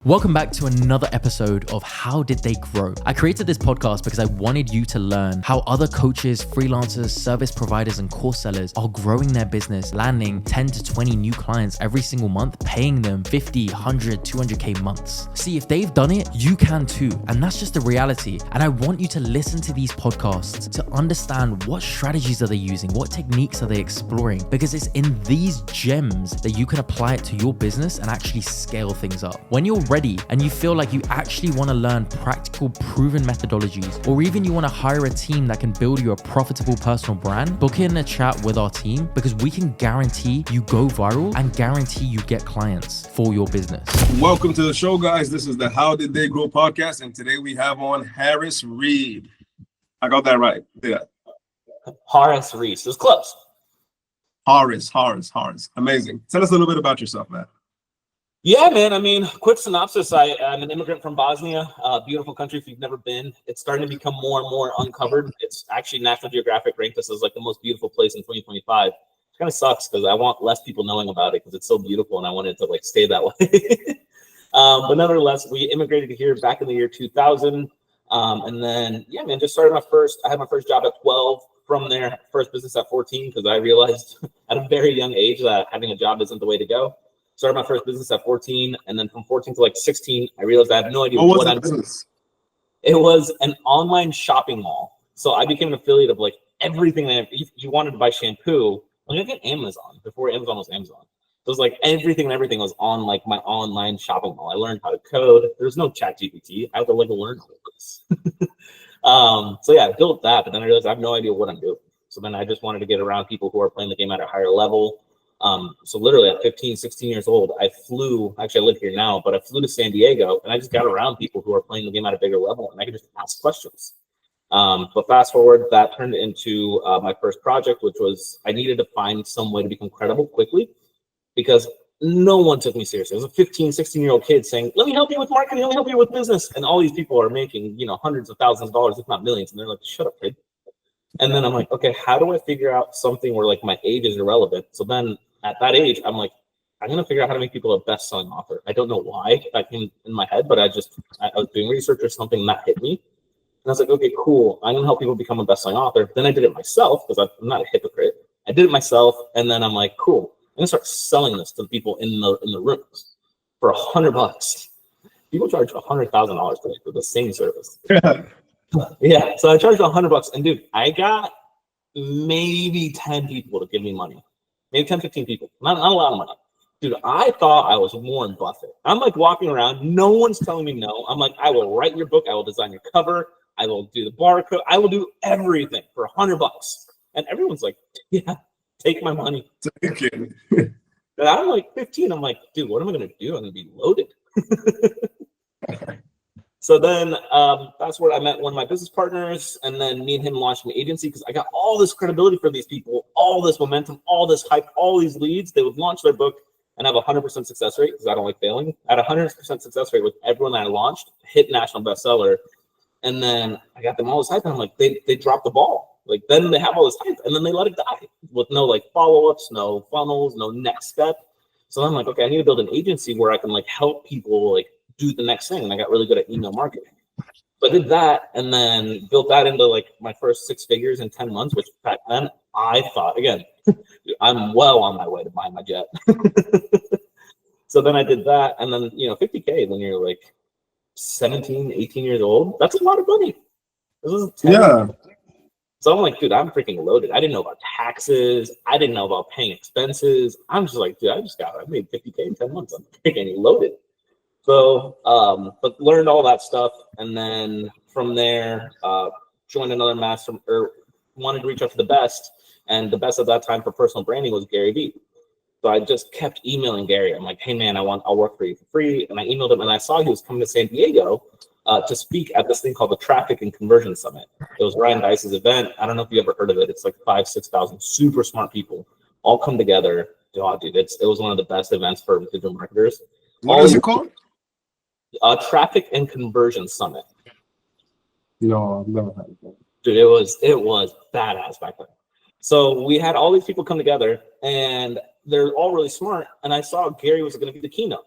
Welcome back to another episode of How Did They Grow? I created this podcast because I wanted you to learn how other coaches, freelancers, service providers, and course sellers are growing their business, landing 10 to 20 new clients every single month, paying them 50, 100, 200K months. See, if they've done it, you can too. And that's just the reality. And I want you to listen to these podcasts to understand what strategies are they using, what techniques are they exploring, because it's in these gems that you can apply it to your business and actually scale things up. When you're ready and you feel like you actually want to learn practical, proven methodologies, or even you want to hire a team that can build you a profitable personal brand, book in a chat with our team because we can guarantee you go viral and guarantee you get clients for your business. Welcome to the show, guys. This is the How Did They Grow podcast, and today we have on Harris Reed. I got that right. Yeah. Horace Reese. It was close. Horace. Amazing. Tell us a little bit about yourself, man. Yeah, man. I mean, quick synopsis. I'm an immigrant from Bosnia, a beautiful country if you've never been. It's starting to become more and more uncovered. It's actually National Geographic ranked this as like the most beautiful place in 2025. It kind of sucks because I want less people knowing about it because it's so beautiful and I want it to like stay that way. But nevertheless, we immigrated here back in the year 2000. And then, yeah, man, just started I had my first job at 12. From there, first business at 14 because I realized at a very young age that having a job isn't the way to go. Started my first business at 14, and then from 14 to like 16, I realized I have no idea what I'm doing. It was an online shopping mall. So I became an affiliate of like everything that if you wanted to buy shampoo, like I get Amazon before Amazon was Amazon. So it was like everything was on like my online shopping mall. I learned how to code. There's no ChatGPT. I had to like learn all this. So yeah, I built that, but then I realized I have no idea what I'm doing. So then I just wanted to get around people who are playing the game at a higher level. So literally at 15, 16 years old, I live here now, but I flew to San Diego and I just got around people who are playing the game at a bigger level and I could just ask questions. But fast forward, that turned into my first project, which was I needed to find some way to become credible quickly because no one took me seriously. I was a 15, 16-year-old kid saying, let me help you with marketing, let me help you with business. And all these people are making, hundreds of thousands of dollars, if not millions. And they're like, shut up, kid. And then I'm like, okay, how do I figure out something where like my age is irrelevant? So then at that age, I'm like, I'm going to figure out how to make people a best-selling author. I don't know why that came in my head, but I was doing research or something that hit me. And I was like, okay, cool. I'm going to help people become a best-selling author. Then I did it myself because I'm not a hypocrite. I did it myself. And then I'm like, cool. I'm going to start selling this to people in the rooms for $100. People charge $100,000 today for the same service. Yeah. So I charged $100. And dude, I got maybe 10 people to give me money. Maybe 10, 15 people. Not a lot of money. Dude, I thought I was Warren Buffett. I'm like walking around. No one's telling me no. I'm like, I will write your book. I will design your cover. I will do the barcode. I will do everything for $100. And everyone's like, yeah, take my money. And I'm like 15. I'm like, dude, what am I going to do? I'm going to be loaded. So then that's where I met one of my business partners, and then me and him launched an agency because I got all this credibility for these people, all this momentum, all this hype, all these leads. They would launch their book and have a 100% success rate because I don't like failing. I had a 100% success rate with everyone that I launched, hit national bestseller, and then I got them all this hype, and I'm like, they dropped the ball. Like then they have all this hype, and then they let it die with no like follow-ups, no funnels, no next step. So I'm like, okay, I need to build an agency where I can like help people like do the next thing. And I got really good at email marketing. So I did that and then built that into like my first 6 figures in 10 months, which back then I thought, again, I'm well on my way to buying my jet. So then I did that. And then, 50K when you're like 17, 18 years old, that's a lot of money. This is 10 years. So I'm like, dude, I'm freaking loaded. I didn't know about taxes. I didn't know about paying expenses. I'm just like, dude, I made 50K in 10 months. I'm freaking loaded. So, but learned all that stuff. And then from there, joined another master or wanted to reach out to the best. And the best at that time for personal branding was Gary Vee. So I just kept emailing Gary. I'm like, hey man, I'll work for you for free. And I emailed him and I saw he was coming to San Diego to speak at this thing called the Traffic and Conversion Summit. It was Ryan Dice's event. I don't know if you ever heard of it. It's like 5,000-6,000 super smart people all come together. Oh, dude, it was one of the best events for digital marketers. What is it called? Traffic and Conversion Summit. No, I've never had it. Dude, it was badass back then. So we had all these people come together, and they're all really smart. And I saw Gary was going to be the keynote.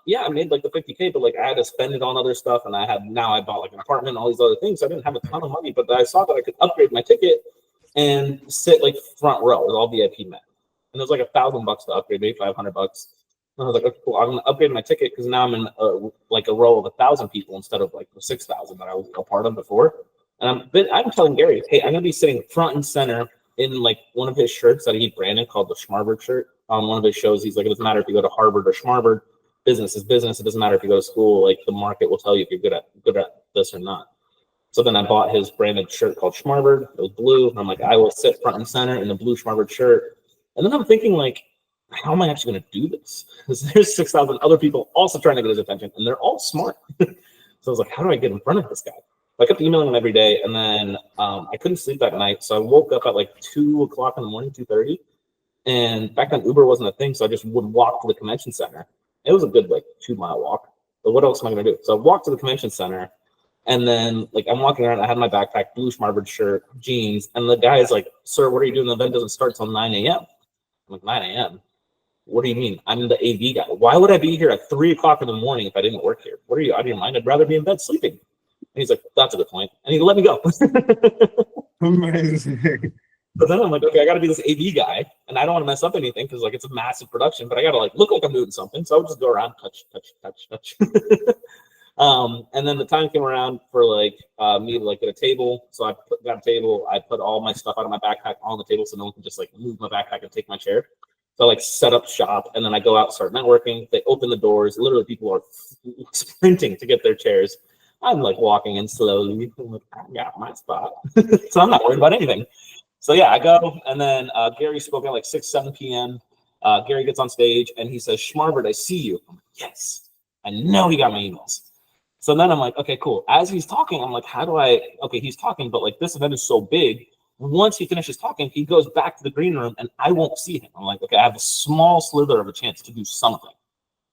yeah, I made like the 50K, but like I had to spend it on other stuff, and I bought like an apartment and all these other things. So I didn't have a ton of money, but I saw that I could upgrade my ticket and sit like front row with all VIP men. And it was like $1,000 to upgrade, maybe $500. And I was like, okay, cool. I'm gonna upgrade my ticket because now I'm in like a row of 1,000 people instead of like the 6,000 that I was a part of before. And I'm telling Gary, hey, I'm gonna be sitting front and center in like one of his shirts that he branded called the Schmarbard shirt. On one of his shows, he's like, it doesn't matter if you go to Harvard or Schmarbard. Business is business. It doesn't matter if you go to school. Like the market will tell you if you're good at this or not. So then I bought his branded shirt called Schmarbard. It was blue. And I'm like, I will sit front and center in the blue Schmarbard shirt. And then I'm thinking like, how am I actually going to do this? Because there's 6,000 other people also trying to get his attention, and they're all smart. So I was like, how do I get in front of this guy? I kept emailing him every day, and then I couldn't sleep that night. So I woke up at like 2 o'clock in the morning, 2:30. And back then Uber wasn't a thing, so I just would walk to the convention center. It was a good like 2-mile walk. But what else am I going to do? So I walked to the convention center, and then like I'm walking around. I had my backpack, blue Schmarbard shirt, jeans, and the guy is like, "Sir, what are you doing? The event doesn't start till 9 a.m." I'm like, 9 a.m. What do you mean? I'm the AV guy. Why would I be here at 3 o'clock in the morning if I didn't work here? What are you out of your mind? I'd rather be in bed sleeping. And he's like, that's a good point. And he let me go. Amazing. But then I'm like, okay, I got to be this AV guy, and I don't want to mess up anything because like it's a massive production, but I got to like look like I'm doing something. So I would just go around, touch. And then the time came around for like me to like get a table. So I got a table. I put all my stuff out of my backpack on the table so no one can just like move my backpack and take my chair. So I like set up shop, and then I go out, start networking. They open the doors. Literally, people are sprinting to get their chairs. I'm like walking in slowly. I'm like, I got my spot. So I'm not worried about anything. So yeah, I go, and then Gary spoke at like 6, 7 p.m. Gary gets on stage, and he says, Schmarbard, I see you. I'm like, yes, I know he got my emails. So then I'm like, okay, cool. As he's talking, I'm like, he's talking, but like this event is so big. Once he finishes talking, he goes back to the green room, and I won't see him. I'm like, okay, I have a small slither of a chance to do something.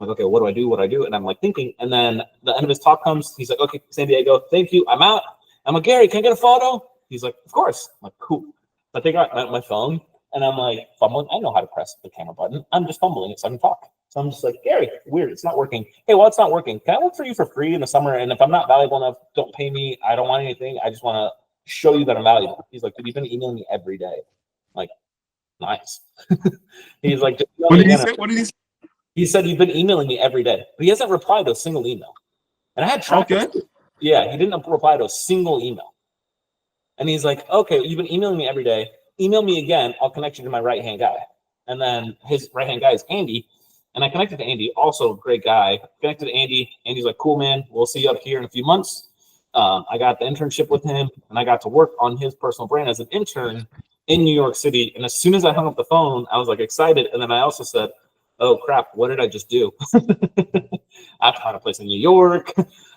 I'm like, okay, what do I do? And I'm like thinking, and then the end of his talk comes. He's like, okay, San Diego, thank you. I'm out. I'm like, Gary, can I get a photo? He's like, of course. I'm like, cool. I take out my phone, and I'm like fumbling. I know how to press the camera button. I'm just fumbling it so I can talk. So I'm just like, Gary, weird, it's not working. Hey, well, it's not working. Can I work for you for free in the summer? And if I'm not valuable enough, don't pay me. I don't want anything. I just want to show you that I'm valuable. He's like, dude, you've been emailing me every day. I'm like, nice. He's like, what did he say? What did he say? He said, you've been emailing me every day. But he hasn't replied to a single email. And I had trackers. Okay. Yeah, he didn't reply to a single email. And he's like, okay, you've been emailing me every day. Email me again. I'll connect you to my right-hand guy. And then his right-hand guy is Andy. And I connected to Andy, also a great guy. Connected to Andy. Andy's like, cool, man. We'll see you up here in a few months. I got the internship with him, and I got to work on his personal brand as an intern in New York City. And as soon as I hung up the phone, I was like excited. And then I also said, oh, crap, what did I just do? I have to find a place in New York.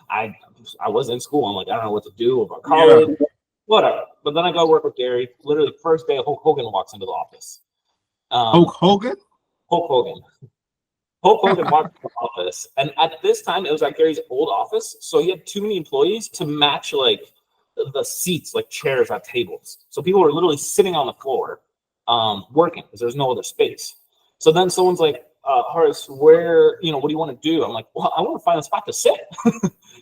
I was in school. I'm like, I don't know what to do about college. Yeah. Whatever. But then I go work with Gary. Literally, first day, Hulk Hogan walks into the office. Hulk Hogan? Hulk Hogan. Hulk Hogan walked into the office. And at this time, it was at Gary's old office. So he had too many employees to match like the seats, like chairs at tables. So people were literally sitting on the floor working because there's no other space. So then someone's like, Horace, where, what do you want to do? I'm like, well, I want to find a spot to sit. I'm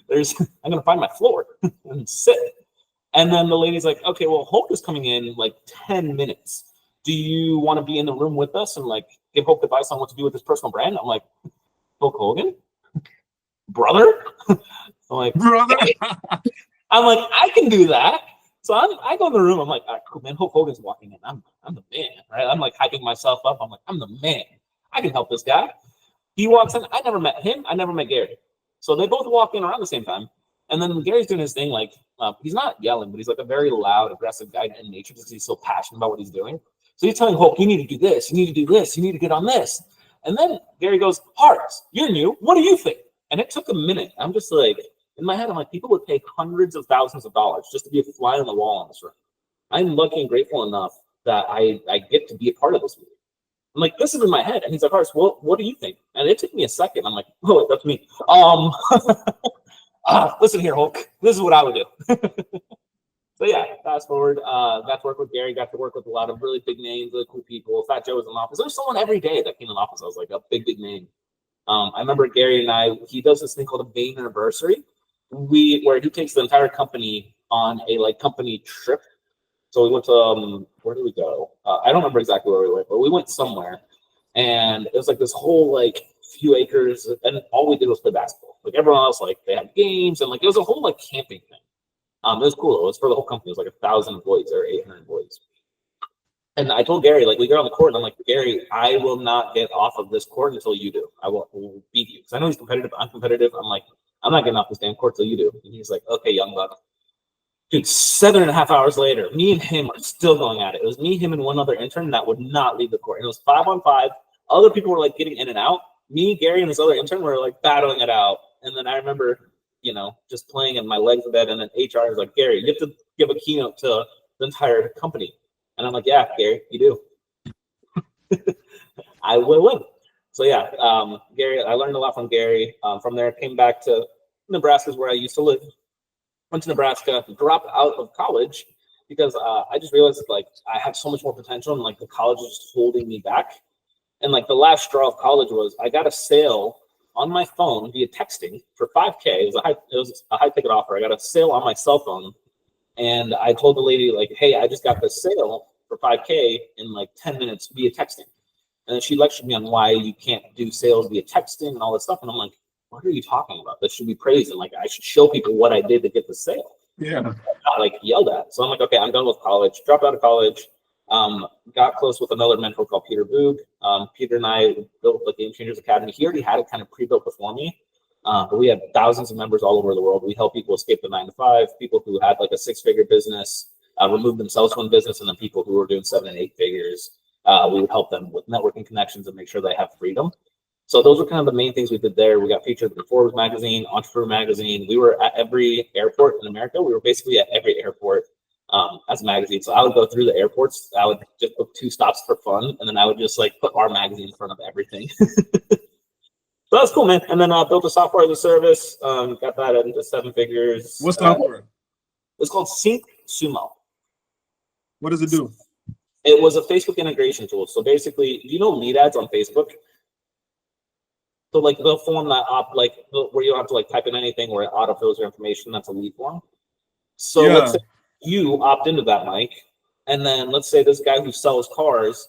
going to find my floor and sit. And then the lady's like, okay, well, Hulk is coming in like 10 minutes. Do you want to be in the room with us and like give Hulk advice on what to do with his personal brand? I'm like, Hulk Hogan? Brother? I'm like, brother? I'm like, I can do that. So I go in the room. I'm like, all right, cool, man. Hulk Hogan's walking in. I'm the man, right? I'm like hyping myself up. I'm like, I'm the man. I can help this guy. He walks in. I never met him. I never met Gary. So they both walk in around the same time. And then Gary's doing his thing, like, he's not yelling, but he's like a very loud, aggressive guy in nature because he's so passionate about what he's doing. So he's telling Hulk, you need to do this, you need to do this, you need to get on this. And then Gary goes, Horace, you're new. What do you think? And it took a minute. I'm just like, in my head, I'm like, people would pay hundreds of thousands of dollars just to be a fly on the wall in this room. I'm lucky and grateful enough that I get to be a part of this meeting. I'm like, this is in my head. And he's like, Horace, well, what do you think? And it took me a second. I'm like, oh, that's me. Listen here, Hulk. This is what I would do. So yeah, fast forward. Got to work with Gary. Got to work with a lot of really big names, really cool people. Fat Joe was in the office. There's someone every day that came in the office. I was like, a big name. I remember Gary and he does this thing called a Vaynerversary, where he takes the entire company on a like company trip. So we went to where did we go? I don't remember exactly where we went, but we went somewhere, and it was like this whole like few acres, and all we did was play basketball. Like everyone else, like they had games, and like it was a whole like camping thing. It was cool. It was for the whole company. It was like 1,000 employees or 800 employees. And I told Gary, like, we get on the court, and I'm like, Gary, I will not get off of this court until you do. I will beat you. Because I know he's competitive. I'm competitive. I'm like, I'm not getting off this damn court till you do. And he's like, okay, young buck. Dude, 7.5 hours later, me and him are still going at it. It was me, him, and one other intern that would not leave the court. And it was 5-on-5. Other people were like getting in and out. Me, Gary, and this other intern were like battling it out. And then I remember, you know, just playing and my legs were dead. And then HR was like, Gary, you have to give a keynote to the entire company. And I'm like, yeah, Gary, you do. I will win. So yeah, Gary, I learned a lot from Gary. From there, came back to Nebraska, is where I used to live. Went to Nebraska, dropped out of college because I just realized that, like, I had so much more potential, and like the college was just holding me back. And like the last straw of college was I got a sale on my phone via texting for $5K. It was a high ticket offer. I got a sale on my cell phone, and I told the lady, like, hey, I just got this sale for $5K in like 10 minutes via texting. And then she lectured me on why you can't do sales via texting and all this stuff. And I'm like, what are you talking about? This should be praised. And like, I should show people what I did to get the sale. Yeah. Not like yelled at. So I'm like, okay, I'm done with college. Dropped out of college. Got close with another mentor called Peter Boog. Peter and I built the Game Changers Academy. He already had it kind of pre-built before me. But we had thousands of members all over the world. We help people escape the 9-to-5, people who had like a 6-figure business, remove themselves from business, and then people who were doing 7 and 8 figures. We would help them with networking connections and make sure they have freedom. So those were kind of the main things we did there. We got featured in Forbes magazine, Entrepreneur magazine. We were at every airport in America. We were basically at every airport as a magazine. So I would go through the airports. I would just book 2 stops for fun, and then I would just like put our magazine in front of everything. So that's cool, man. And then I built a software as a service. Got that into 7 figures. What's software? It's called SyncSumo. What does it do? It was a Facebook integration tool. So basically, do you know lead ads on Facebook? So like the form that where you don't have to like type in anything, where it autofills your information. That's a lead form. So Yeah. let's say you opt into that, Mike, and then let's say this guy who sells cars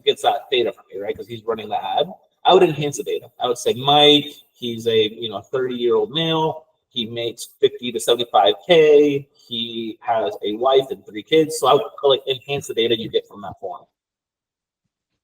gets that data from me, right? Because he's running the ad. I would enhance the data. I would say, Mike, he's a 30-year-old male. He makes 50 to 75K. He has a wife and 3 kids. So I would like enhance the data you get from that form.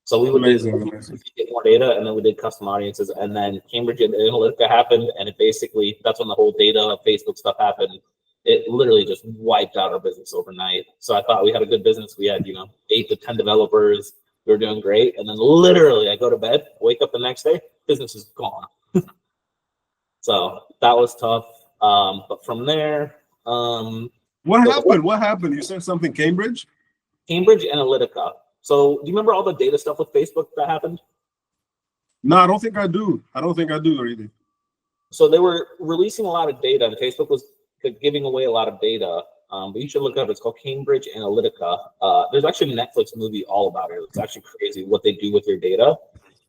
So we would get more data, and then we did custom audiences, and then Cambridge Analytica happened, and it basically, that's when the whole data Facebook stuff happened. It literally just wiped out our business overnight. So I thought we had a good business. We had 8 to 10 developers. We were doing great, and then literally I go to bed, wake up the next day, business is gone. So that was tough. But from there, what happened? What happened? You said something, Cambridge Analytica. So do you remember all the data stuff with Facebook that happened? No, I don't think I do. Really. So they were releasing a lot of data, and Facebook was giving away a lot of data. But you should look it up. It's called Cambridge Analytica. There's actually a Netflix movie all about it. It's actually crazy what they do with your data.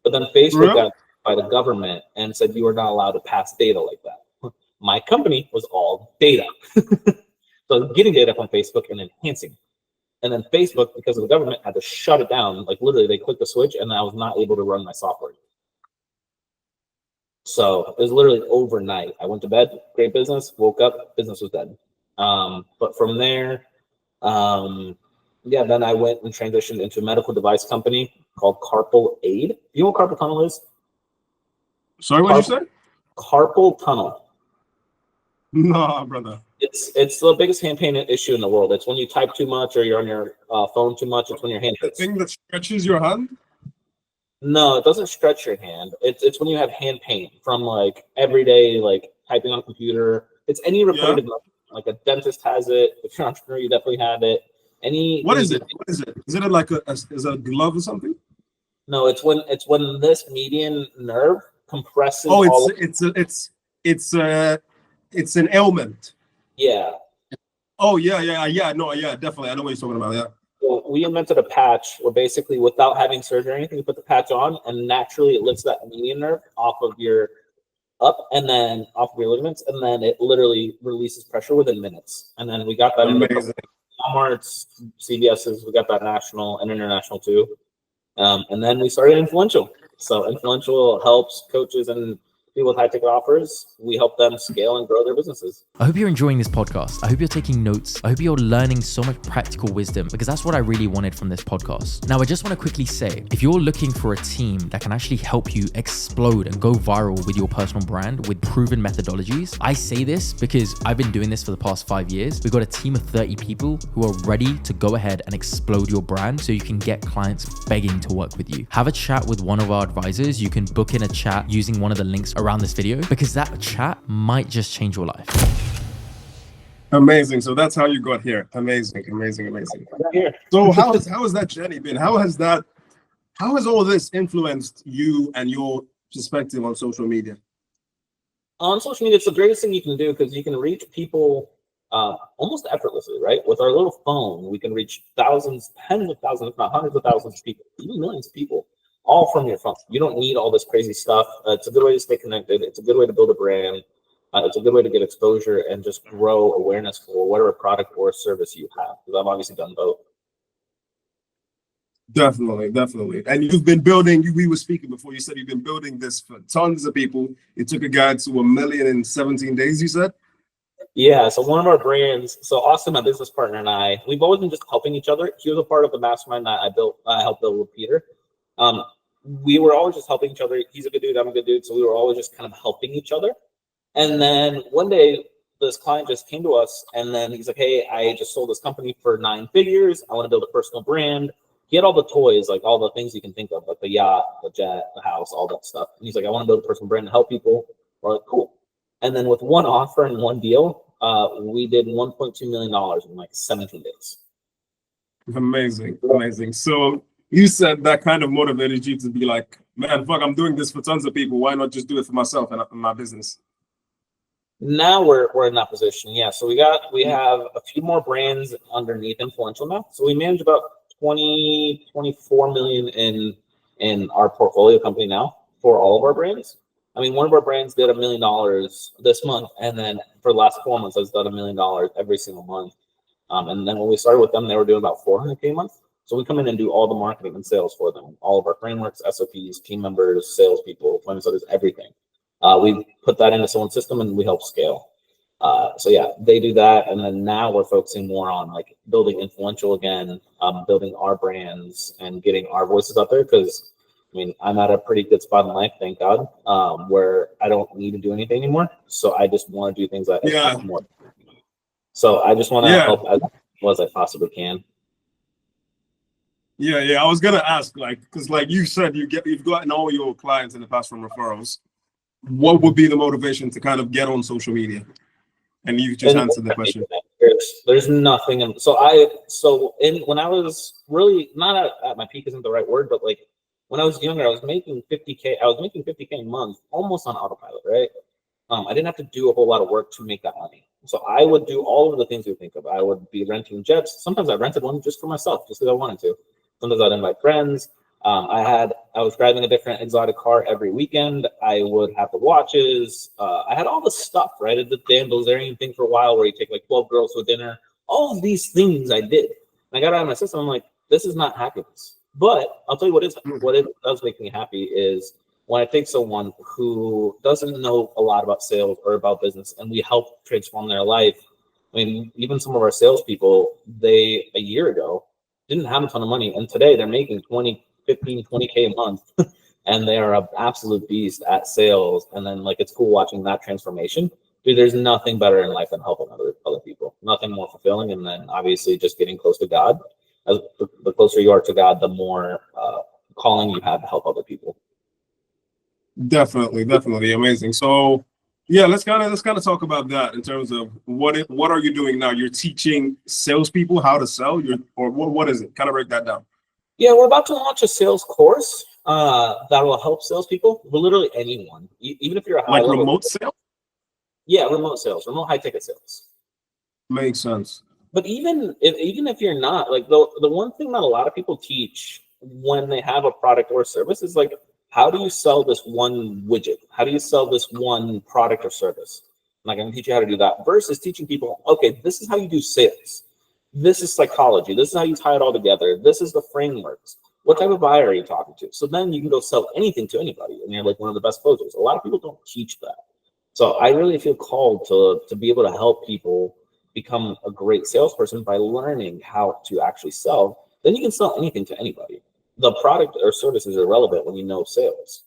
But then Facebook got by the government and said you are not allowed to pass data like that. My company was all data. So getting data from Facebook and enhancing. And then Facebook, because of the government, had to shut it down. Like literally, they clicked the switch, and I was not able to run my software. So it was literally overnight. I went to bed, great business, woke up, business was dead. But from there, then I went and transitioned into a medical device company called Carpal Aid. You know what carpal tunnel is? Sorry, what you said? Carpal tunnel. No, brother. It's the biggest hand pain issue in the world. It's when you type too much or you're on your phone too much. It's when your hand The hurts. thing that stretches your hand? No, it doesn't stretch your hand. It's when you have hand pain from like everyday like typing on a computer. It's any repetitive motion. Like a dentist has it. If you're an entrepreneur, you definitely have it. What is it? Is it like is it a glove or something? No, it's when this median nerve compresses. Oh, it's an ailment. Yeah. Oh yeah, definitely. I know what you're talking about. Yeah. So we invented a patch where basically without having surgery or anything, you put the patch on and naturally it lifts that median nerve off of your up and then off of your ligaments, and then it literally releases pressure within minutes. And then we got that in Walmart's, CVS's, we got that national and international too. And then we started Influential. So Influential helps coaches and people with high ticket offers. We help them scale and grow their businesses. I hope you're enjoying this podcast. I hope you're taking notes. I hope you're learning so much practical wisdom, because that's what I really wanted from this podcast. Now, I just want to quickly say, if you're looking for a team that can actually help you explode and go viral with your personal brand with proven methodologies, I say this because I've been doing this for the past 5 years. We've got a team of 30 people who are ready to go ahead and explode your brand so you can get clients begging to work with you. Have a chat with one of our advisors. You can book in a chat using one of the links around this video, because that chat might just change your life. Amazing. So that's how you got here. Amazing. So how has that journey been? How has all this influenced you and your perspective on social media? On social media, it's the greatest thing you can do because you can reach people almost effortlessly, right? With our little phone, we can reach thousands, tens of thousands, if not hundreds of thousands of people, even millions of people, all from your phone. You don't need all this crazy stuff. It's a good way to stay connected. It's a good way to build a brand. It's a good way to get exposure and just grow awareness for whatever product or service you have. Because I've obviously done both. Definitely. And you've been building, we were speaking before, you said you've been building this for tons of people. It took a guy to 1 million in 17 days, you said? Yeah, so one of our brands, so Austin, my business partner, and I, we've always been just helping each other. He was a part of the mastermind that I helped build with Peter. We were always just helping each other. He's a good dude, I'm a good dude. So we were always just kind of helping each other. And then one day this client just came to us and then he's like, hey, I just sold this company for 9 figures. I want to build a personal brand. He had all the toys, like all the things you can think of, like the yacht, the jet, the house, all that stuff. And he's like, I want to build a personal brand to help people. We're like, cool. And then with one offer and one deal, we did $1.2 million in like 17 days. Amazing. So you said that kind of motivated you to be like, man, fuck, I'm doing this for tons of people. Why not just do it for myself and my business? Now we're in that position. Yeah. So we have a few more brands underneath Influential now. So we manage about 24 million in our portfolio company now for all of our brands. I mean, one of our brands did $1 million this month, and then for the last 4 months has done $1 million every single month. And then when we started with them, they were doing about $400K a month. So we come in and do all the marketing and sales for them, all of our frameworks, SOPs, team members, salespeople, appointment setters, everything. We put that into someone's system and we help scale. So yeah, they do that. And then now we're focusing more on like building Influential again, building our brands and getting our voices out there. Cause I mean, I'm at a pretty good spot in life, thank God, where I don't need to do anything anymore. So I just want to do things that I more. So I just want to help as well as I possibly can. Yeah. I was gonna ask, like, because like you said, you've gotten all your clients in the past from referrals. What would be the motivation to kind of get on social media? And you just answered the question. There's nothing. When I was really not at my peak isn't the right word, but like when I was younger, I was making 50K. I was making 50K a month, almost on autopilot, right? I didn't have to do a whole lot of work to make that money. So I would do all of the things you think of. I would be renting jets. Sometimes I rented one just for myself, just because I wanted to. Sometimes I'd invite friends. I was driving a different exotic car every weekend. I would have the watches. I had all the stuff, right? I did the Dan Bilzerian thing for a while where you take like 12 girls to a dinner. All of these things I did. And I got out of my system. I'm like, this is not happiness. But I'll tell you what it does make me happy is when I take someone who doesn't know a lot about sales or about business and we help transform their life. I mean, even some of our salespeople, a year ago, didn't have a ton of money. And today they're making 20K a month. And they are an absolute beast at sales. And then like, it's cool watching that transformation. Dude, there's nothing better in life than helping other people. Nothing more fulfilling. And then obviously just getting close to God. As the closer you are to God, the more calling you have to help other people. Definitely amazing. So yeah, let's kind of talk about that in terms of what are you doing now? You're teaching salespeople how to sell. What is it? Kind of break that down. Yeah, we're about to launch a sales course that will help salespeople. But literally anyone, even if you're a remote sales. Yeah, remote sales, remote high ticket sales. Makes sense. But even if you're not, like the one thing that a lot of people teach when they have a product or service is like, how do you sell this one widget? How do you sell this one product or service? Like, I'm gonna teach you how to do that versus teaching people, okay, this is how you do sales. This is psychology. This is how you tie it all together. This is the frameworks. What type of buyer are you talking to? So then you can go sell anything to anybody, and you're like one of the best closers. A lot of people don't teach that. So I really feel called to be able to help people become a great salesperson by learning how to actually sell. Then you can sell anything to anybody. The product or service is irrelevant when you know sales.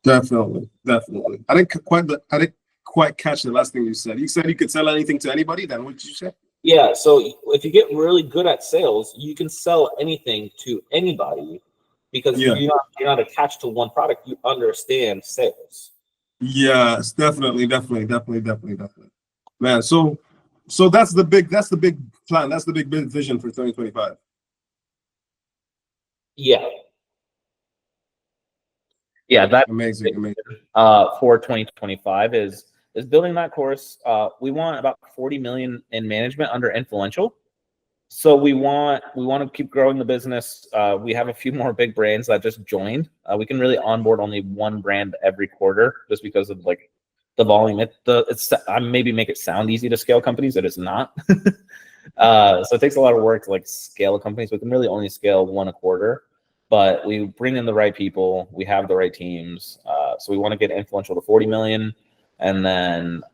Definitely. I didn't quite catch the last thing you said. You said you could sell anything to anybody. Then what did you say? Yeah. So if you get really good at sales, you can sell anything to anybody because you're not attached to one product. You understand sales. Yes, definitely. Man, so that's the big plan. That's the big vision for 2025. Yeah. Yeah, that's amazing. For 2025 is building that course. We want about 40 million in management under Influential. So we want to keep growing the business. We have a few more big brands that just joined. We can really onboard only one brand every quarter just because of like the volume. I maybe make it sound easy to scale companies. It is not. So it takes a lot of work to like scale companies. We can really only scale one a quarter, but we bring in the right people. We have the right teams. So we want to get Influential to 40 million. And then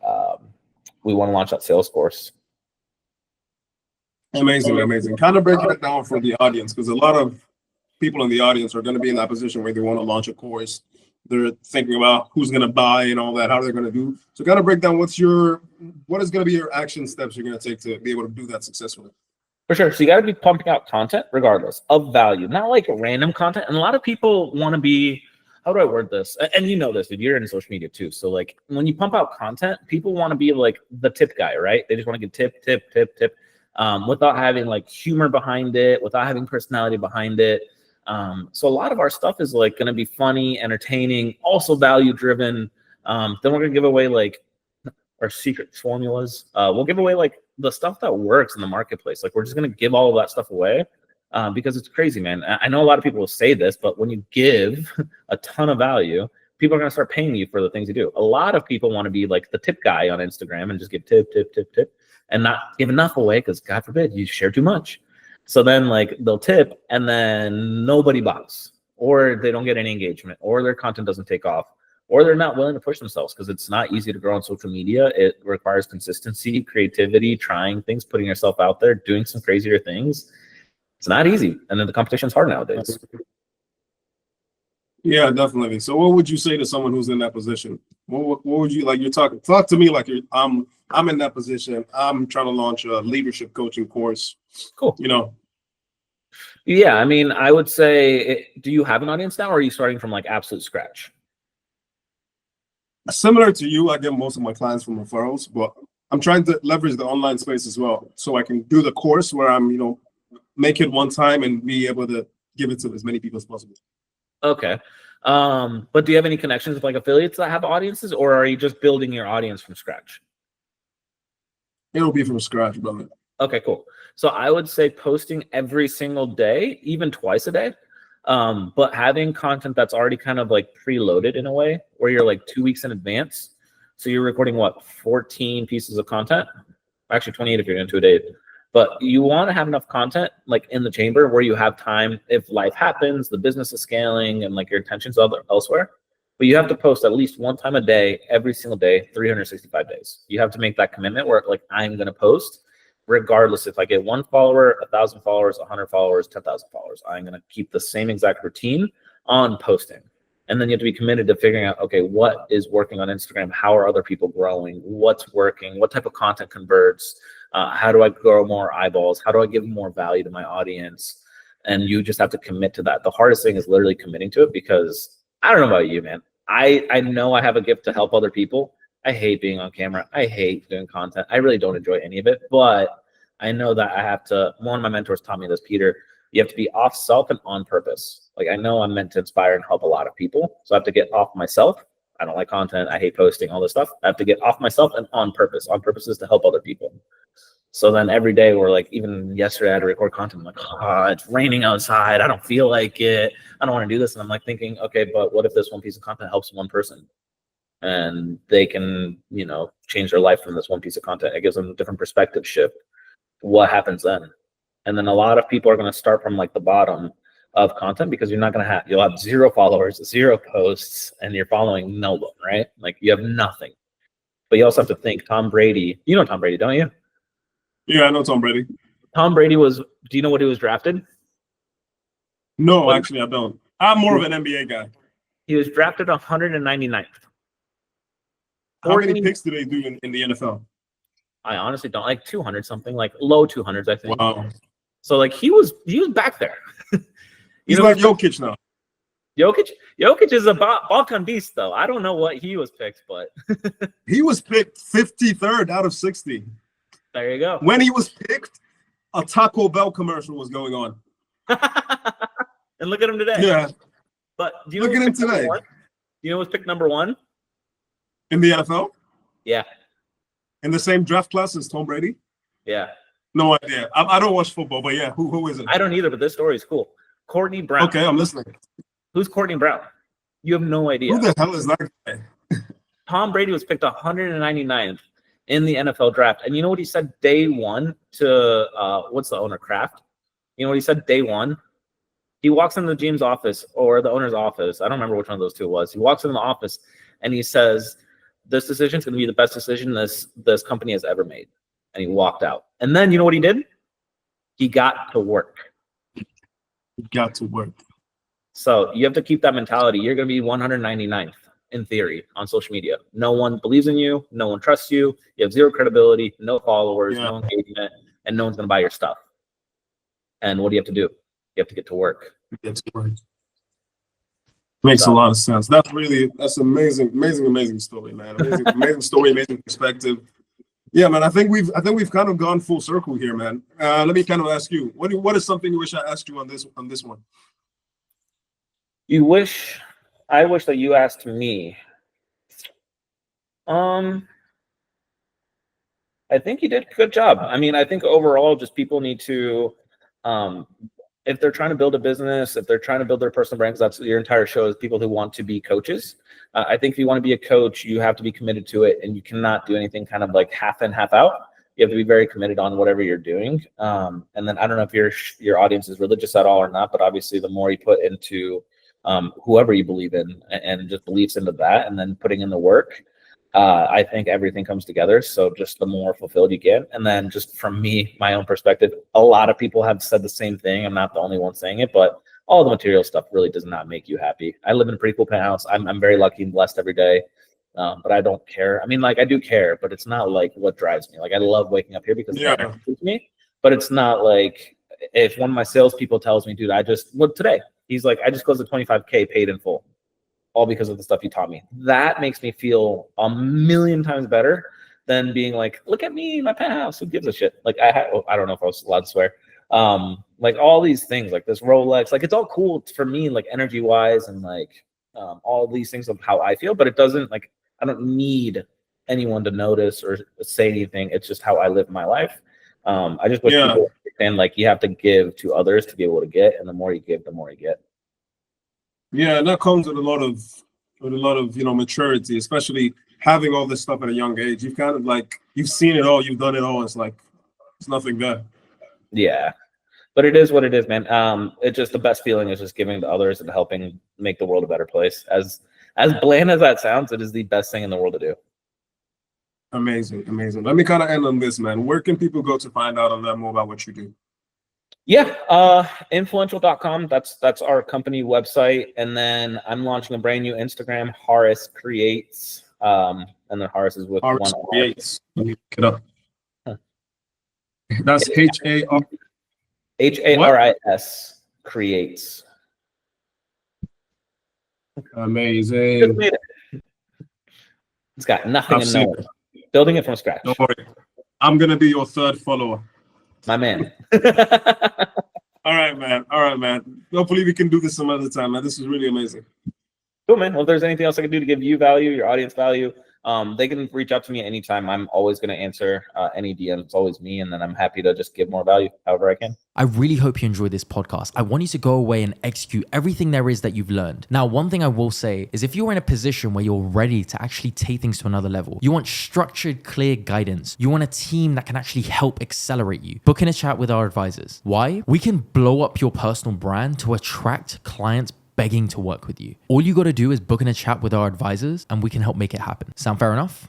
we want to launch that sales course. Amazing. Kind of break that down for the audience, because a lot of people in the audience are going to be in that position where they want to launch a course. They're thinking about who's going to buy and all that, how they're going to do. So kind of break down what is going to be your action steps you're going to take to be able to do that successfully. For sure. So you got to be pumping out content regardless of value, not like random content. And a lot of people want to be, how do I word this? And you know this, dude, you're in social media too. So like when you pump out content, people want to be like the tip guy, right? They just want to get tip. Without having like humor behind it, without having personality behind it. So a lot of our stuff is like going to be funny, entertaining, also value driven. Then we're going to give away like our secret formulas. We'll give away like the stuff that works in the marketplace. Like we're just going to give all of that stuff away because it's crazy, man. I know a lot of people will say this, but when you give a ton of value, people are going to start paying you for the things you do. A lot of people want to be like the tip guy on Instagram and just give tip. And not give enough away because God forbid you share too much. So then like they'll tip and then nobody buys, or they don't get any engagement, or their content doesn't take off, or they're not willing to push themselves because it's not easy to grow on social media. It requires consistency, creativity, trying things, putting yourself out there, doing some crazier things. It's not easy. And then the competition's hard nowadays. Yeah, definitely. So what would you say to someone who's in that position? What would you like? Talk to me like I'm in that position. I'm trying to launch a leadership coaching course. Cool. You know. Yeah, I mean, I would say, do you have an audience now, or are you starting from like absolute scratch? Similar to you, I get most of my clients from referrals, but I'm trying to leverage the online space as well, so I can do the course where I'm, make it one time and be able to give it to as many people as possible. Okay. But do you have any connections with like affiliates that have audiences, or are you just building your audience from scratch? It'll be from scratch, brother. Okay, cool. So I would say posting every single day, even twice a day, but having content that's already kind of like preloaded in a way where you're like 2 weeks in advance. So you're recording 14 pieces of content, actually 28 if you're into a day. But you want to have enough content like in the chamber where you have time if life happens, the business is scaling, and like your attention's elsewhere. But you have to post at least one time a day, every single day, 365 days. You have to make that commitment where like I'm going to post regardless if I get 1 follower, 1,000 followers, 100 followers, 10,000 followers. I'm going to keep the same exact routine on posting. And then you have to be committed to figuring out, okay, what is working on Instagram? How are other people growing? What's working? What type of content converts? How do I grow more eyeballs? How do I give more value to my audience? And you just have to commit to that. The hardest thing is literally committing to it, because I don't know about you, man. I know I have a gift to help other people. I hate being on camera. I hate doing content. I really don't enjoy any of it, but I know that I have to, one of my mentors taught me this, Peter, you have to be off self and on purpose. Like I know I'm meant to inspire and help a lot of people. So I have to get off myself. I don't like content. I hate posting, all this stuff. I have to get off myself and on purpose. On purpose is to help other people. So then every day, we're like, even yesterday I had to record content. I'm like, oh, it's raining outside. I don't feel like it. I don't want to do this. And I'm like thinking, okay, but what if this one piece of content helps one person? And they can, you know, change their life from this one piece of content. It gives them a different perspective shift. What happens then? And then a lot of people are going to start from like the bottom of content, because you'll have 0 followers, 0 posts, and you're following no one, right? Like you have nothing. But you also have to think, Tom Brady, you know Tom Brady, don't you? Yeah, I know Tom Brady. Tom Brady do you know what he was drafted? No, actually I don't. I'm more of an NBA guy. He was drafted 199th. How many picks do they do in the NFL? I honestly don't, like 200 something, like low 200s, I think. Wow. So like he was back there. He's like Jokic now. Jokic is a Balkan beast, though. I don't know what he was picked, but he was picked 53rd out of 60. There you go. When he was picked, a Taco Bell commercial was going on. And look at him today. Yeah. But do you look at him today. Do you know what's picked number 1? In the NFL? Yeah. In the same draft class as Tom Brady? Yeah. No idea. I don't watch football, but yeah, who is it? I don't either, but this story is cool. Courtney Brown. Okay, I'm listening. Who's Courtney Brown? You have no idea. Who the hell is that guy? Tom Brady was picked 199th in the NFL draft. And you know what he said day one to, what's the owner, Kraft? You know what he said day one? He walks into the GM's office or the owner's office. I don't remember which one of those two it was. He walks in the office and he says, this decision is going to be the best decision this company has ever made. And he walked out. And then you know what he did? He got to work. Got to work. So you have to keep that mentality. You're going to be 199th in theory on social media. No one believes in you. No one trusts you. You have zero credibility, no followers, no engagement, and no one's going to buy your stuff. And what do you have to do? You have to get to work. Makes a lot of sense. That's amazing story, man. Amazing story, amazing perspective. Yeah, man. I think we've kind of gone full circle here, man. Let me kind of ask you, what is something you wish I asked you on this one? I wish that you asked me. I think you did a good job. I mean, I think overall, just people need to, if they're trying to build a business, if they're trying to build their personal brand, because that's your entire show is people who want to be coaches. I think if you want to be a coach, you have to be committed to it, and you cannot do anything kind of like half in, half out. You have to be very committed on whatever you're doing. And then I don't know if your audience is religious at all or not, but obviously the more you put into whoever you believe in and just beliefs into that, and then putting in the work, I think everything comes together. So just the more fulfilled you get. And then just from me, my own perspective, a lot of people have said the same thing. I'm not the only one saying it, but all the material stuff really does not make you happy. I live in a pretty cool penthouse. I'm very lucky and blessed every day. But I don't care. I mean, like I do care, but it's not like what drives me. Like I love waking up here because that motivates me, but it's not like if one of my salespeople tells me, dude, today, he's like, I just closed a 25K paid in full, all because of the stuff you taught me. That makes me feel a million times better than being like, look at me, my penthouse, who gives a shit? Like I don't know if I was allowed to swear. Like all these things, like this Rolex, like it's all cool for me, like energy wise, and like all these things of how I feel, but it doesn't like, I don't need anyone to notice or say anything. It's just how I live my life. I just wish people understand, like you have to give to others to be able to get, and the more you give, the more you get. Yeah, and that comes with a lot of maturity, especially having all this stuff at a young age. You've kind of like you've seen it all, you've done it all. It's like it's nothing there. Yeah, but it is what it is, man. It's just the best feeling is just giving to others and helping make the world a better place. As bland as that sounds, it is the best thing in the world to do. Amazing. Let me kind of end on this, man. Where can people go to find out and learn more about what you do? Yeah, influential.com. That's our company website. And then I'm launching a brand new Instagram, Horace Creates. And then Horace is with Horace one Creates. Let me look it up. That's Haris Creates. Amazing. It's got nothing in there. Building it from scratch. Don't worry. I'm gonna be your third follower. My man. All right, man. Hopefully we can do this some other time, man. This is really amazing. Cool, man. Well, if there's anything else I can do to give you value, your audience value, they can reach out to me anytime. I'm always going to answer any DM. It's always me. And then I'm happy to just give more value however I can. I really hope you enjoyed this podcast. I want you to go away and execute everything there is that you've learned. Now, one thing I will say is if you're in a position where you're ready to actually take things to another level, you want structured, clear guidance, you want a team that can actually help accelerate you, book in a chat with our advisors. Why? We can blow up your personal brand to attract clients begging to work with you. All you got to do is book in a chat with our advisors and we can help make it happen. Sound fair enough?